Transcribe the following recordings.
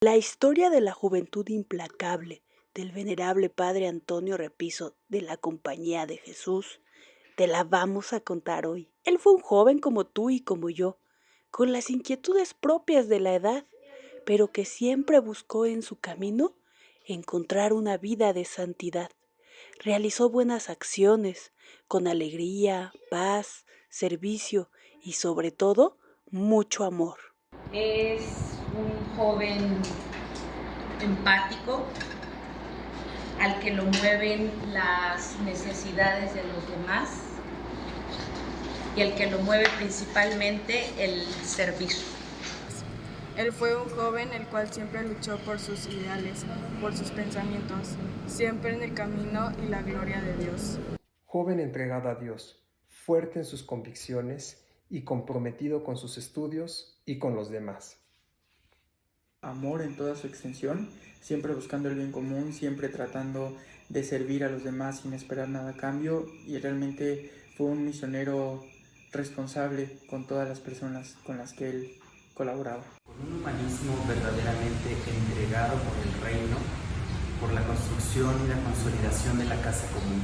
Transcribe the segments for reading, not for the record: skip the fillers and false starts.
La historia de la juventud implacable del venerable padre Antonio Repiso de la Compañía de Jesús te la vamos a contar hoy. Él fue un joven como tú y como yo, con las inquietudes propias de la edad, pero que siempre buscó en su camino encontrar una vida de santidad. Realizó buenas acciones, con alegría, paz, servicio y sobre todo mucho amor. Es un joven empático al que lo mueven las necesidades de los demás y al que lo mueve principalmente el servicio. Él fue un joven el cual siempre luchó por sus ideales, por sus pensamientos, siempre en el camino y la gloria de Dios. Joven entregado a Dios, fuerte en sus convicciones y comprometido con sus estudios y con los demás. Amor en toda su extensión, siempre buscando el bien común, siempre tratando de servir a los demás sin esperar nada a cambio, y realmente fue un misionero responsable con todas las personas con las que él colaboraba. Con un humanismo verdaderamente entregado por el reino, por la construcción y la consolidación de la casa común.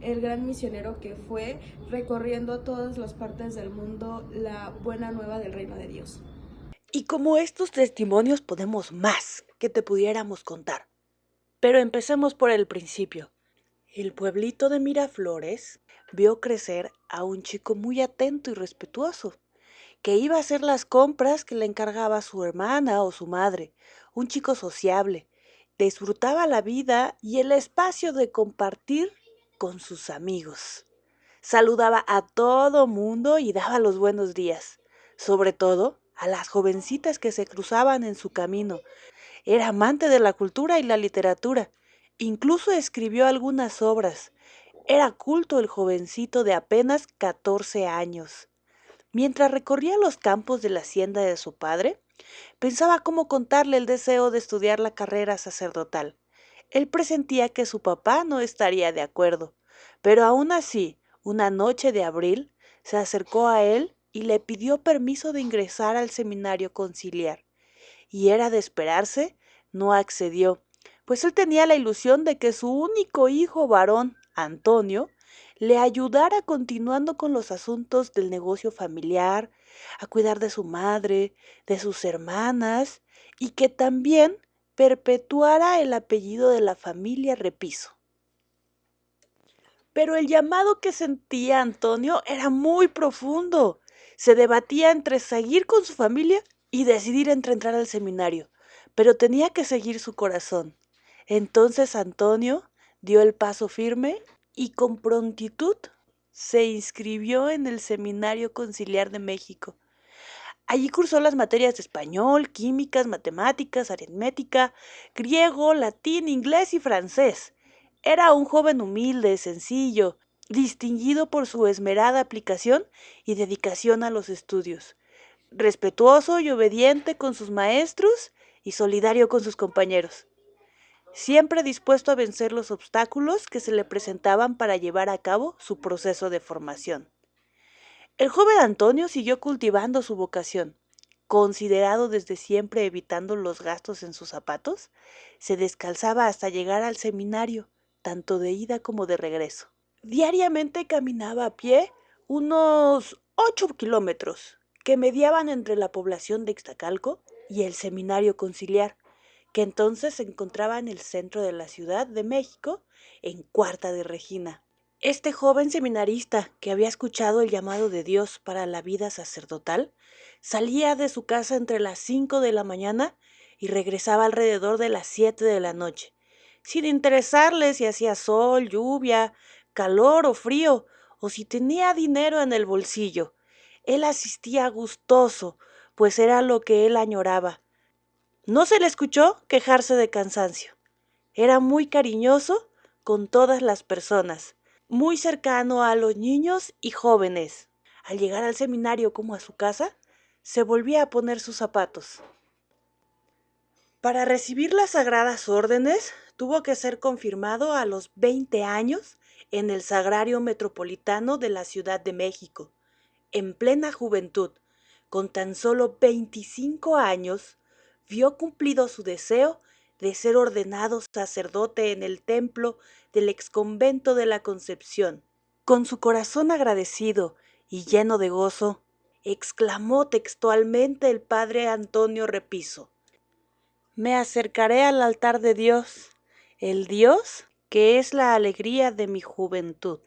El gran misionero que fue, recorriendo todas las partes del mundo la buena nueva del reino de Dios. Y como estos testimonios podemos más que te pudiéramos contar. Pero empecemos por el principio. El pueblito de Miraflores vio crecer a un chico muy atento y respetuoso, que iba a hacer las compras que le encargaba su hermana o su madre, un chico sociable, disfrutaba la vida y el espacio de compartir con sus amigos. Saludaba a todo mundo y daba los buenos días, sobre todo a las jovencitas que se cruzaban en su camino. Era amante de la cultura y la literatura, incluso escribió algunas obras. Era culto el jovencito de apenas 14 años. Mientras recorría los campos de la hacienda de su padre, pensaba cómo contarle el deseo de estudiar la carrera sacerdotal. Él presentía que su papá no estaría de acuerdo, pero aún así, una noche de abril, se acercó a él y le pidió permiso de ingresar al seminario conciliar. Y era de esperarse, no accedió, pues él tenía la ilusión de que su único hijo varón, Antonio, le ayudara continuando con los asuntos del negocio familiar, a cuidar de su madre, de sus hermanas, y que también perpetuara el apellido de la familia Repiso. Pero el llamado que sentía Antonio era muy profundo. Se debatía entre seguir con su familia y decidir entre entrar al seminario, pero tenía que seguir su corazón. Entonces Antonio dio el paso firme y con prontitud se inscribió en el Seminario Conciliar de México. Allí cursó las materias de español, químicas, matemáticas, aritmética, griego, latín, inglés y francés. Era un joven humilde, sencillo, distinguido por su esmerada aplicación y dedicación a los estudios, respetuoso y obediente con sus maestros y solidario con sus compañeros, siempre dispuesto a vencer los obstáculos que se le presentaban para llevar a cabo su proceso de formación. El joven Antonio siguió cultivando su vocación. Considerado desde siempre evitando los gastos en sus zapatos, se descalzaba hasta llegar al seminario, tanto de ida como de regreso. Diariamente caminaba a pie unos 8 kilómetros, que mediaban entre la población de Ixtacalco y el seminario conciliar, que entonces se encontraba en el centro de la Ciudad de México, en Cuarta de Regina. Este joven seminarista, que había escuchado el llamado de Dios para la vida sacerdotal, salía de su casa entre las 5 de la mañana y regresaba alrededor de las 7 de la noche, sin interesarle si hacía sol, lluvia, calor o frío, o si tenía dinero en el bolsillo. Él asistía gustoso, pues era lo que él añoraba. No se le escuchó quejarse de cansancio. Era muy cariñoso con todas las personas, muy cercano a los niños y jóvenes. Al llegar al seminario como a su casa, se volvía a poner sus zapatos. Para recibir las sagradas órdenes, tuvo que ser confirmado a los 20 años en el Sagrario Metropolitano de la Ciudad de México, en plena juventud, con tan solo 25 años, vio cumplido su deseo de ser ordenado sacerdote en el templo del exconvento de la Concepción. Con su corazón agradecido y lleno de gozo, exclamó textualmente el padre Antonio Repiso: «Me acercaré al altar de Dios, el Dios que es la alegría de mi juventud».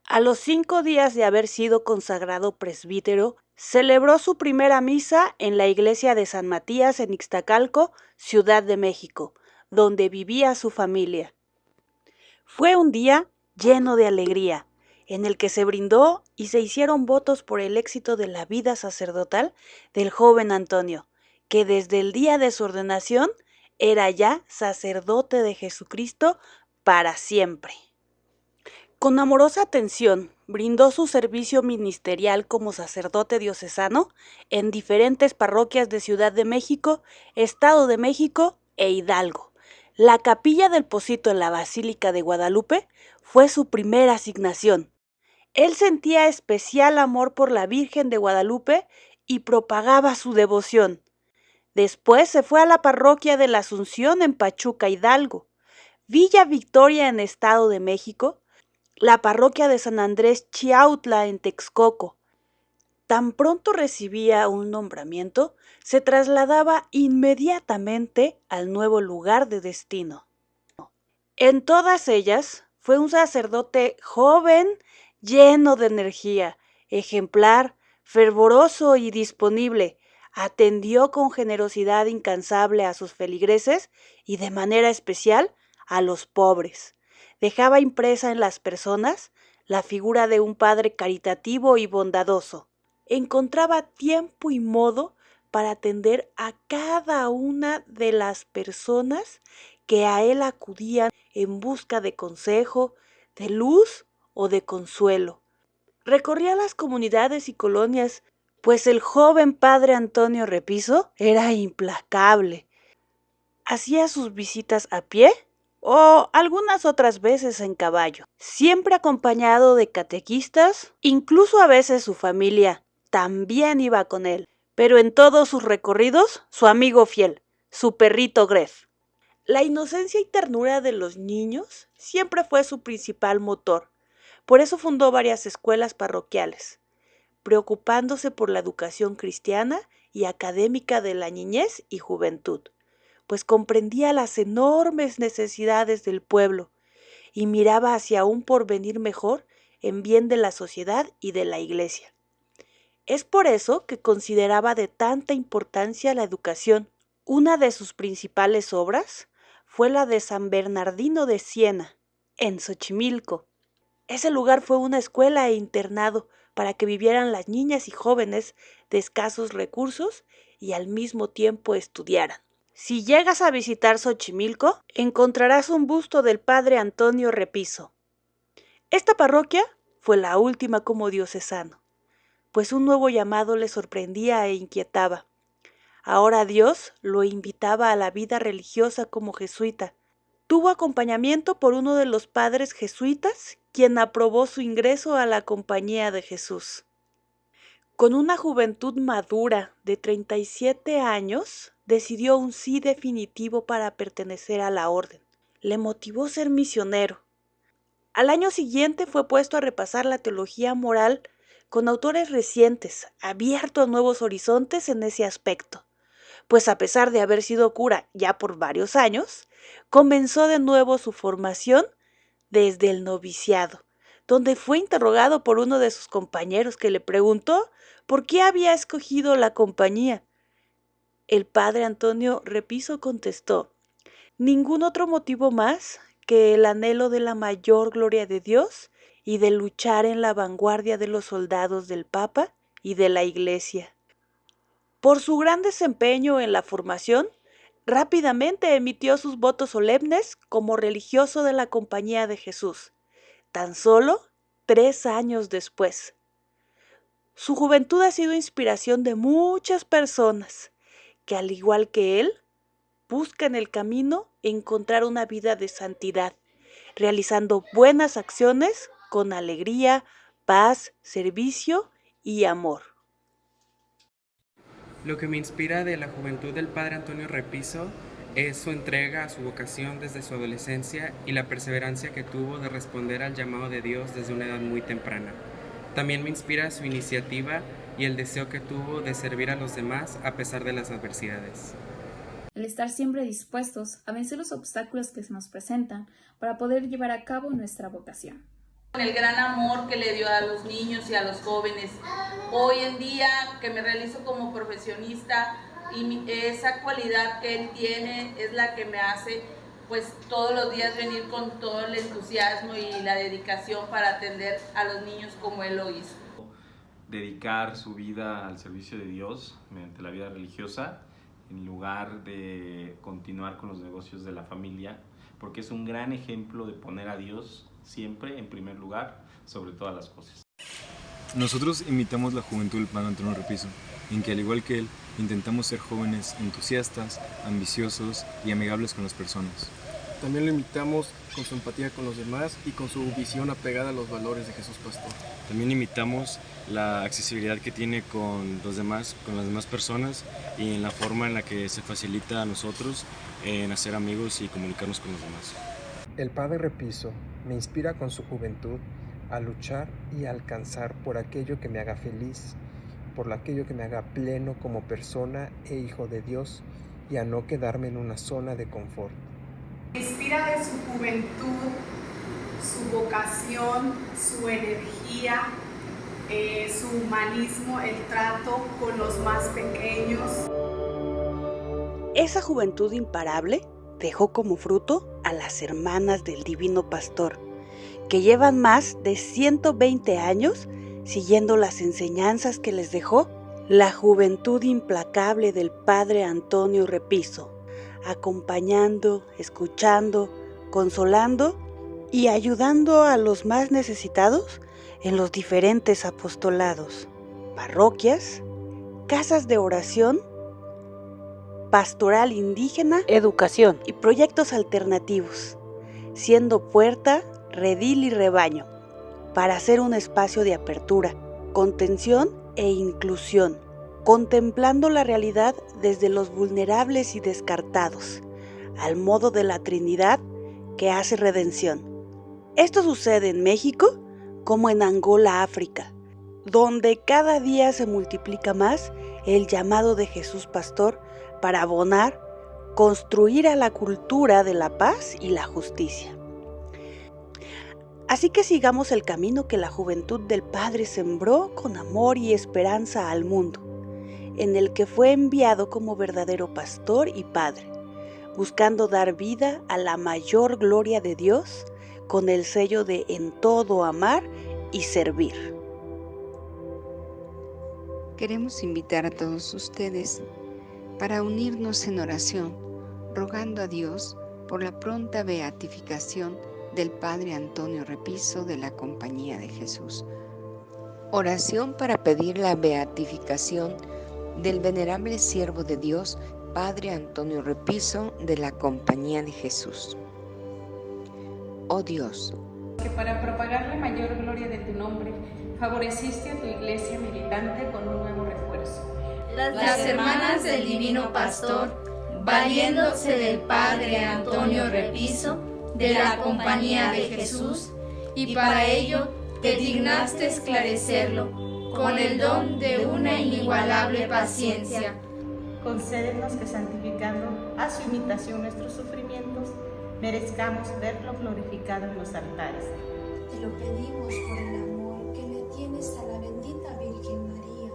A los 5 días de haber sido consagrado presbítero, celebró su primera misa en la iglesia de San Matías en Ixtacalco, Ciudad de México, donde vivía su familia. Fue un día lleno de alegría, en el que se brindó y se hicieron votos por el éxito de la vida sacerdotal del joven Antonio, que desde el día de su ordenación era ya sacerdote de Jesucristo para siempre. Con amorosa atención, brindó su servicio ministerial como sacerdote diocesano en diferentes parroquias de Ciudad de México, Estado de México e Hidalgo. La capilla del Pocito en la Basílica de Guadalupe fue su primera asignación. Él sentía especial amor por la Virgen de Guadalupe y propagaba su devoción. Después se fue a la parroquia de la Asunción en Pachuca, Hidalgo, Villa Victoria en Estado de México, la parroquia de San Andrés Chiautla en Texcoco. Tan pronto recibía un nombramiento, se trasladaba inmediatamente al nuevo lugar de destino. En todas ellas fue un sacerdote joven, lleno de energía, ejemplar, fervoroso y disponible. Atendió con generosidad incansable a sus feligreses y de manera especial a los pobres. Dejaba impresa en las personas la figura de un padre caritativo y bondadoso. Encontraba tiempo y modo para atender a cada una de las personas que a él acudían en busca de consejo, de luz o de consuelo. Recorría las comunidades y colonias, pues el joven padre Antonio Repiso era implacable. Hacía sus visitas a pie o algunas otras veces en caballo, siempre acompañado de catequistas, incluso a veces su familia también iba con él, pero en todos sus recorridos su amigo fiel, su perrito Gref. La inocencia y ternura de los niños siempre fue su principal motor, por eso fundó varias escuelas parroquiales, preocupándose por la educación cristiana y académica de la niñez y juventud, pues comprendía las enormes necesidades del pueblo y miraba hacia un porvenir mejor en bien de la sociedad y de la Iglesia. Es por eso que consideraba de tanta importancia la educación. Una de sus principales obras fue la de San Bernardino de Siena, en Xochimilco. Ese lugar fue una escuela e internado para que vivieran las niñas y jóvenes de escasos recursos y al mismo tiempo estudiaran. Si llegas a visitar Xochimilco, encontrarás un busto del padre Antonio Repiso. Esta parroquia fue la última como diocesano, pues un nuevo llamado le sorprendía e inquietaba. Ahora Dios lo invitaba a la vida religiosa como jesuita. Tuvo acompañamiento por uno de los padres jesuitas, quien aprobó su ingreso a la Compañía de Jesús. Con una juventud madura de 37 años, decidió un sí definitivo para pertenecer a la orden. Le motivó ser misionero. Al año siguiente fue puesto a repasar la teología moral con autores recientes, abierto a nuevos horizontes en ese aspecto, pues a pesar de haber sido cura ya por varios años, comenzó de nuevo su formación desde el noviciado, donde fue interrogado por uno de sus compañeros que le preguntó por qué había escogido la compañía. El padre Antonio Repiso contestó: ningún otro motivo más que el anhelo de la mayor gloria de Dios y de luchar en la vanguardia de los soldados del Papa y de la Iglesia. Por su gran desempeño en la formación, rápidamente emitió sus votos solemnes como religioso de la Compañía de Jesús, tan solo 3 años después. Su juventud ha sido inspiración de muchas personas que, al igual que él, buscan el camino encontrar una vida de santidad, realizando buenas acciones con alegría, paz, servicio y amor. Lo que me inspira de la juventud del padre Antonio Repiso es su entrega a su vocación desde su adolescencia y la perseverancia que tuvo de responder al llamado de Dios desde una edad muy temprana. También me inspira su iniciativa y el deseo que tuvo de servir a los demás a pesar de las adversidades. El estar siempre dispuestos a vencer los obstáculos que se nos presentan para poder llevar a cabo nuestra vocación. El gran amor que le dio a los niños y a los jóvenes. Hoy en día que me realizo como profesionista y esa cualidad que él tiene es la que me hace pues todos los días venir con todo el entusiasmo y la dedicación para atender a los niños como él lo hizo. Dedicar su vida al servicio de Dios mediante la vida religiosa en lugar de continuar con los negocios de la familia, porque es un gran ejemplo de poner a Dios siempre en primer lugar sobre todas las cosas. Nosotros imitamos la juventud del padre Antonio Repiso, en que al igual que él, intentamos ser jóvenes entusiastas, ambiciosos y amigables con las personas. También lo imitamos con su empatía con los demás y con su visión apegada a los valores de Jesús Pastor. También imitamos la accesibilidad que tiene con las demás personas y en la forma en la que se facilita a nosotros en hacer amigos y comunicarnos con los demás. El padre Repiso me inspira con su juventud a luchar y a alcanzar por aquello que me haga feliz, por aquello que me haga pleno como persona e hijo de Dios y a no quedarme en una zona de confort. Me inspira de su juventud, su vocación, su energía, su humanismo, el trato con los más pequeños. Esa juventud imparable dejó como fruto a las hermanas del Divino Pastor, que llevan más de 120 años siguiendo las enseñanzas que les dejó la juventud implacable del padre Antonio Repiso, acompañando, escuchando, consolando y ayudando a los más necesitados en los diferentes apostolados, parroquias, casas de oración, pastoral indígena, educación y proyectos alternativos, siendo puerta, redil y rebaño, para hacer un espacio de apertura, contención e inclusión, contemplando la realidad desde los vulnerables y descartados, al modo de la Trinidad que hace redención. Esto sucede en México como en Angola, África, donde cada día se multiplica más el llamado de Jesús Pastor para abonar, construir a la cultura de la paz y la justicia. Así que sigamos el camino que la juventud del Padre sembró con amor y esperanza al mundo, en el que fue enviado como verdadero pastor y padre, buscando dar vida a la mayor gloria de Dios con el sello de en todo amar y servir. Queremos invitar a todos ustedes para unirnos en oración, rogando a Dios por la pronta beatificación del Padre Antonio Repiso de la Compañía de Jesús. Oración para pedir la beatificación del venerable siervo de Dios, Padre Antonio Repiso de la Compañía de Jesús. Oh Dios, que para propagar la mayor gloria de tu nombre, favoreciste a tu iglesia militante con un nuevo refuerzo. Las hermanas del Divino Pastor, valiéndose del Padre Antonio Repiso, de la Compañía de Jesús, y para ello te dignaste esclarecerlo con el don de una inigualable paciencia. Concédenos que santificando a su imitación nuestros sufrimientos, merezcamos verlo glorificado en los altares. Te lo pedimos por el amor que le tienes a la bendita Virgen María,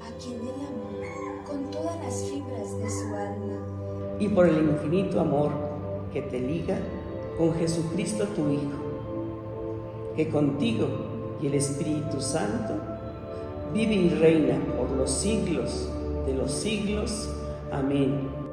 a quien él amó con todas las fibras de su alma. Y por el infinito amor que te liga con Jesucristo tu Hijo, que contigo y el Espíritu Santo vive y reina por los siglos de los siglos. Amén.